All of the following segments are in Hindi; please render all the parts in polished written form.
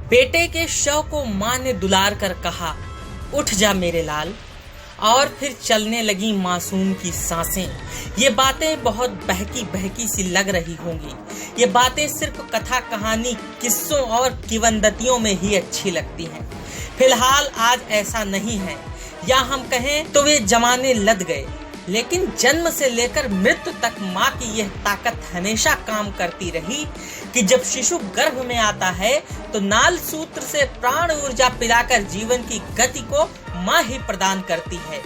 बेटे के शव को माँ ने दुलार कर कहा, उठ जा मेरे लाल। और फिर चलने लगी मासूम की सांसें। ये बातें बहुत बहकी बहकी सी लग रही होंगी। ये बातें सिर्फ कथा कहानी, किस्सों और किवंदतियों में ही अच्छी लगती हैं। फिलहाल आज ऐसा नहीं है, या हम कहें तो वे जमाने लद गए। लेकिन जन्म से लेकर मृत्यु तक माँ की यह ताकत हमेशा काम करती रही कि जब शिशु गर्भ में आता है तो नाल सूत्र से प्राण ऊर्जा पिलाकर जीवन की गति को माँ ही प्रदान करती है।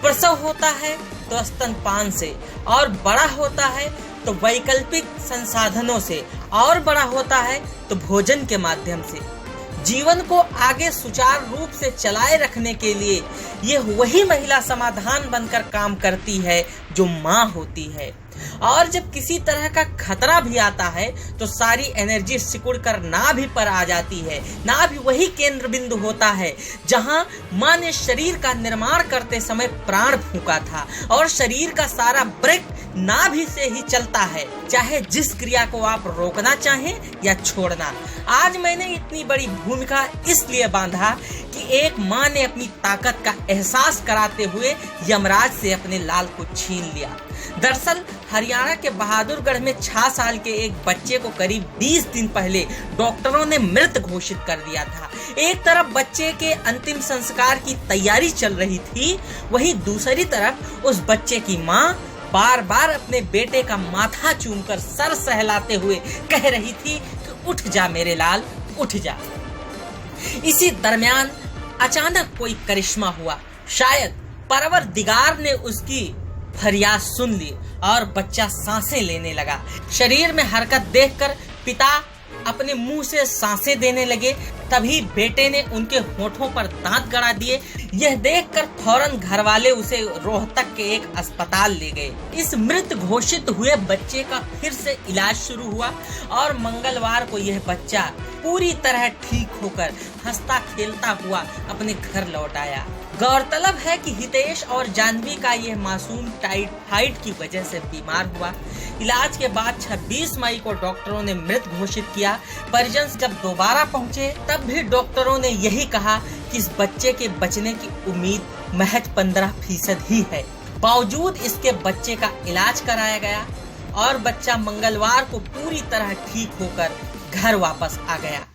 प्रसव होता है तो स्तनपान से, और बड़ा होता है तो वैकल्पिक संसाधनों से, और बड़ा होता है तो भोजन के माध्यम से। जीवन को आगे सुचारू रूप से चलाए रखने के लिए ये वही महिला समाधान बनकर काम करती है जो माँ होती है। और जब किसी तरह का खतरा भी आता है तो सारी एनर्जी सिकुड़कर नाभि पर आ जाती है। नाभि वही केंद्र बिंदु होता है जहाँ माँ ने शरीर का निर्माण करते समय प्राण फूंका था, और शरीर का सारा ब्रेक नाभि से ही चलता है, चाहे जिस क्रिया को आप रोकना चाहें या छोड़ना। आज मैंने इतनी बड़ी भूमिका इसलिए बांधा कि एक माँ ने अपनी ताकत का एहसास कराते हुए यमराज से अपने लाल को छीन लिया। दरअसल हरियाणा के बहादुरगढ़ में 6 साल के एक बच्चे को करीब 20 दिन पहले डॉक्टरों ने मृत घोषित कर दिया था। एक तरफ बच्चे के अंतिम संस्कार की तैयारी चल रही थी, वहीं दूसरी तरफ उस बच्चे की माँ बार बार अपने बेटे का माथा चूमकर सर सहलाते हुए कह रही थी कि उठ जा मेरे लाल, उठ जा। इसी दरमियान अचानक कोई करिश्मा हुआ। शायद परवरदिगार ने उसकी फरियाद सुन ली और बच्चा सांसें लेने लगा। शरीर में हरकत देखकर पिता अपने मुंह से सांसें देने लगे। तभी बेटे ने उनके होठों पर दांत गड़ा दिए। यह देखकर फौरन घर वाले उसे रोहतक के एक अस्पताल ले गए। इस मृत घोषित हुए बच्चे का फिर से इलाज शुरू हुआ और मंगलवार को यह बच्चा पूरी तरह ठीक होकर हंसता खेलता हुआ अपने घर लौट आया। गौरतलब है कि हितेश और जाह्नवी का यह मासूम टाइफाइड की वजह से बीमार हुआ। इलाज के बाद 26 मई को डॉक्टरों ने मृत घोषित किया। परिजन जब दोबारा पहुंचे तब भी डॉक्टरों ने यही कहा कि इस बच्चे के बचने की उम्मीद महज 15% ही है। बावजूद इसके बच्चे का इलाज कराया गया और बच्चा मंगलवार को पूरी तरह ठीक होकर घर वापस आ गया।